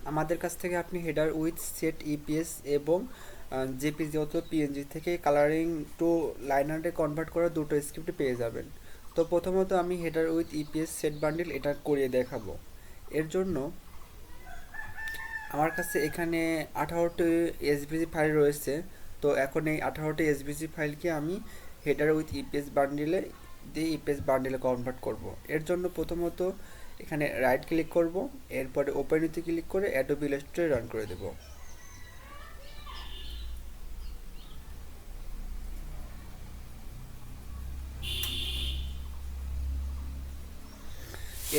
আমাদের কাছ থেকে আপনি হেডার উইথ সেট ইপিএস এবং জেপিজি অথবা পিএনজি থেকে কালারিং টু লাইনারে কনভার্ট করা দুটো স্ক্রিপ্ট পেয়ে যাবেন। তো প্রথমত আমি header with EPS set bundle এটা করিয়ে দেখাবো। এর জন্য আমার কাছে এখানে 18টি এসভিজি ফাইল রয়েছে। তো এখন এই 18টি এসভিজি ফাইলকে আমি হেডার উইথ ইপিএস বান্ডিলে দিয়ে ইপিএস বান্ডিলে কনভার্ট করব। এর জন্য প্রথমত এখানে রাইট ক্লিক করব, এরপরে ওপেনিতে ক্লিক করে অ্যাডোবি ইলাস্ট্রেটর রান করে দেব।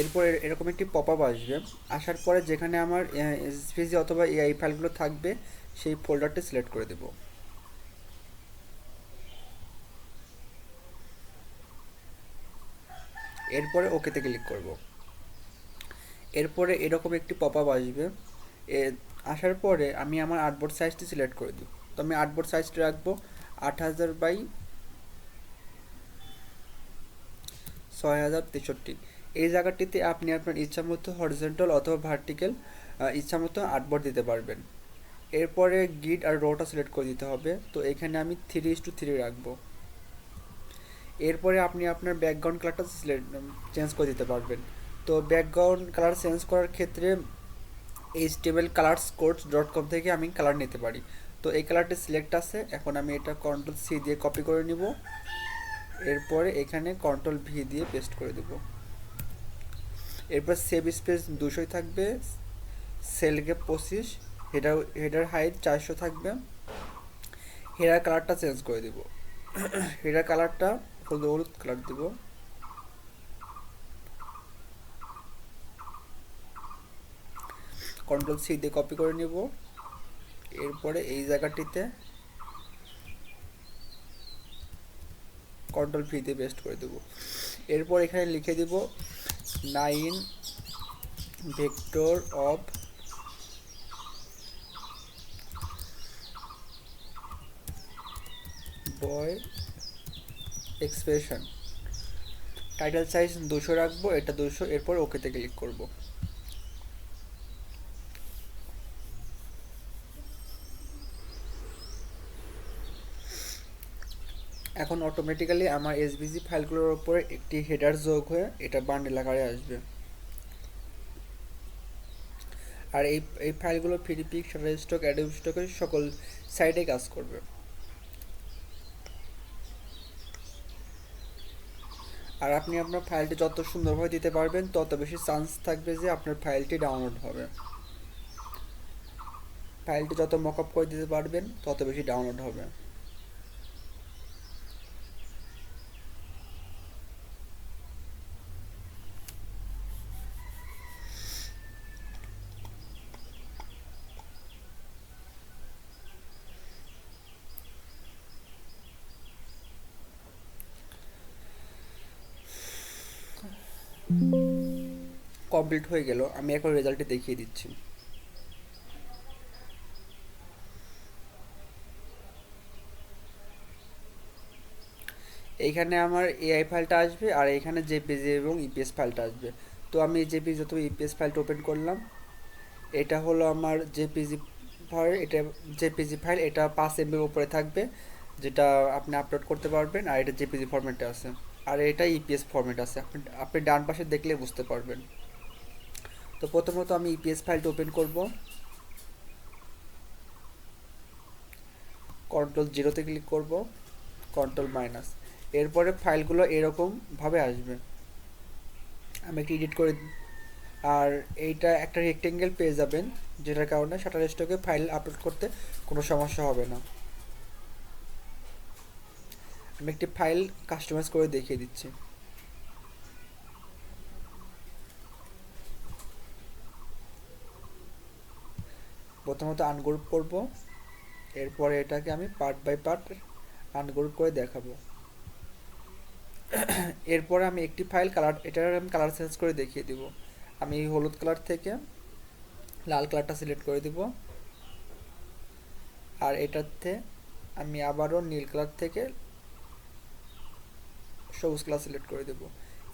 এরপর এরকম একটি পপ আপ আসবে। আসার পরে যেখানে আমার এসভিজি অথবা এআই ফাইলগুলো থাকবে সেই ফোল্ডারটি সিলেক্ট করে দেব। এরপরে ওকেতে ক্লিক করব। এরপরে এরকম একটি পপ আপ আসবে। এ আসার পরে আমি আমার আর্টবোর্ড সাইজটি সিলেক্ট করে দিব। তো আমি আর্টবোর্ড সাইজটি রাখবো 8000 বাই 6063। এই জায়গাটিতে আপনি আপনার ইচ্ছামতো হরিজন্টাল অথবা ভার্টিক্যাল ইচ্ছামতো আর্টবোর্ড দিতে পারবেন। এরপরে গ্রিড আর রোটা সিলেক্ট করে দিতে হবে। তো এখানে আমি 3:3 রাখবো। এরপরে আপনি আপনার ব্যাকগ্রাউন্ড কালারটা চেঞ্জ করে দিতে পারবেন। তো ব্যাকগ্রাউন্ড কালার চেঞ্জ করার ক্ষেত্রে htmlcolorscodes.com থেকে আমি কালার নিতে পারি। তো এই কালারটি সিলেক্ট আছে, এখন আমি এটা কন্ট্রোল সি দিয়ে কপি করে নিব। এরপরে এখানে কন্ট্রোল ভি দিয়ে পেস্ট করে দেব। এরপর সেভ স্পেস 200 থাকবে, সেল গ্যাপ 25, হেডার হাইট 400 থাকবে। হেডার কালারটা চেঞ্জ করে দেব। হেডার কালারটা হলুদ কালার দেব। কন্ট্রোল সি দিয়ে কপি করে নেব। এরপরে এই জায়গাটিতে কন্ট্রোল ভি দিয়ে পেস্ট করে দেব। এরপর এখানে লিখে দেব 9 vector of boy expression. Title size 200 রাখবো, এটা 200। এরপর ওকেতে ক্লিক করব। এখন অটোমেটিক্যালি আমার এসভিজি ফাইলগুলোর উপরে একটি হেডার যোগ হয়ে এটা বান্ডেল আকারে আসবে। আর এই ফাইলগুলো ফ্রিপিক, শাটারস্টক, অ্যাডোবি স্টকের সকল সাইটে কাজ করবে। আর আপনি আপনার ফাইলটি যত সুন্দরভাবে দিতে পারবেন তত বেশি চান্স থাকবে যে আপনার ফাইলটি ডাউনলোড হবে। ফাইলটি যত মকআপ করে দিতে পারবেন তত বেশি ডাউনলোড হবে। কমপ্লিট হয়ে গেল, আমি এখন রেজাল্টটি দেখিয়ে দিচ্ছি। এইখানে আমার এআই ফাইলটা আসবে আর এখানে জেপিজি এবং ইপিএস ফাইলটা আসবে। তো আমি জেপিজি অথবা ইপিএস ফাইলটা ওপেন করলাম। এটা হলো আমার জেপিজি ফাইল। এটা জেপিজি ফাইল, এটা 5 এমবির উপরে থাকবে, যেটা আপনি আপলোড করতে পারবেন। আর এটা জেপিজি ফরম্যাটে আছে, আর এটা ইপিএস ফরম্যাট আছে। আপনি ডান পাশে দেখলে বুঝতে পারবেন। তো প্রথমত আমি ইপিএস ফাইলটা ওপেন করব। কন্ট্রোল জিরোতে ক্লিক করব, কন্ট্রোল মাইনাস। এরপরে ফাইলগুলো এরকমভাবে আসবে। আমি একটু এডিট করে, আর এইটা একটা রেক্টেঙ্গেল পেয়ে যাবেন, যেটার কারণে শাটারস্টকে ফাইল আপলোড করতে কোনো সমস্যা হবে না। আমি একটি ফাইল কাস্টমাইজ করে দেখিয়ে দিচ্ছি। প্রথমত আনগ্রুপ করব, এরপরে এটাকে আমি পার্ট বাই পার্ট আনগ্রুপ করে দেখাবো। এরপরে আমি একটি ফাইল এটার আমি কালার চেঞ্জ করে দেখিয়ে দিব। আমি হলুদ কালার থেকে লাল কালারটা সিলেক্ট করে দিব, আর এটাতে আমি আবারও নীল কালার থেকে সবুজ কালার সিলেক্ট করে দেব।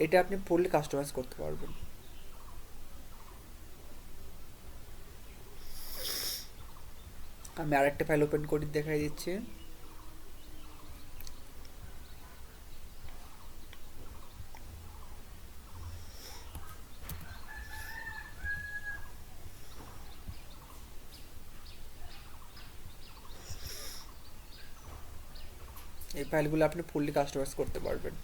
এটা আপনি ফুললি কাস্টমাইজ করতে পারবেন। আমি আরেকটা ফাইল ওপেন করে দেখাই দিচ্ছি। এই ফাইলগুলো আপনি ফুললি কাস্টমাইজ করতে পারবেন।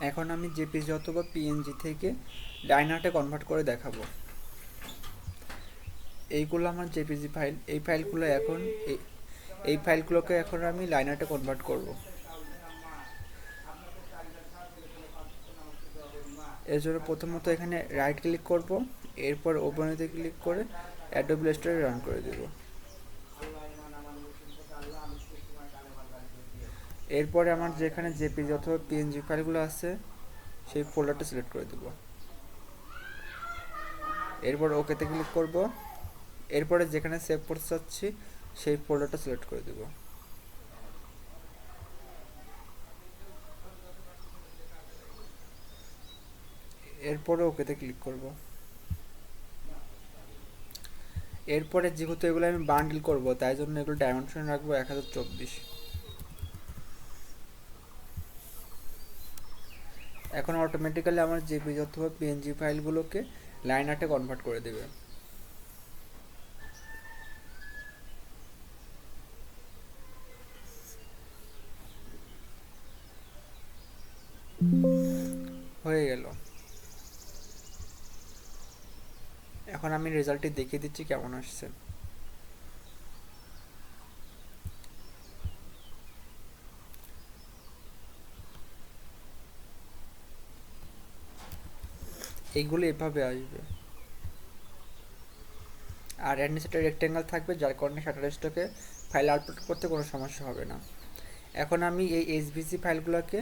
এখন আমি জেপিজি অথবা পিএনজি থেকে লাইনার্টে কনভার্ট করে দেখাবো। এইগুলো আমার জেপিজি ফাইল, এই ফাইলগুলো এখন এই ফাইলগুলোকে এখন আমি লাইনার্টে কনভার্ট করব। এর জন্য প্রথমত এখানে রাইট ক্লিক করব, এরপর ওপেনেতে ক্লিক করে অ্যাডোবি ইলাস্ট্রেটর রান করে দেব। এরপরে আমার যেখানে জেপিজি অথবা পিএনজি ফাইলগুলো আছে সেই ফোল্ডারটা সিলেক্ট করে দেব। এরপর ওকেতে ক্লিক করব, এরপরে যেখানে সেভ করতে চাচ্ছি সেই ফোল্ডারটা সিলেক্ট করে দেব। এরপরে ওকেতে ক্লিক করব। এরপরে যেহেতু এগুলো আমি বান্ডিল করব তাই জন্য এগুলো ডাইমেনশন রাখবো 1024। এখন অটোমেটিক্যালি আমার জেপিজি অথবা পিএনজি ফাইলগুলোকে লাইনার্টে কনভার্ট করে দেবে। হয়ে গেল। এখন আমি রেজাল্টটি দেখিয়ে দিচ্ছি কেমন আসছে। এইগুলো এভাবে আসবে, আর এর নিচে একটা রেক্টেঙ্গেল থাকবে যার কারণে শাটারস্টকে ফাইল আপলোড করতে কোনো সমস্যা হবে না। এখন আমি এই এসভিজি ফাইলগুলোকে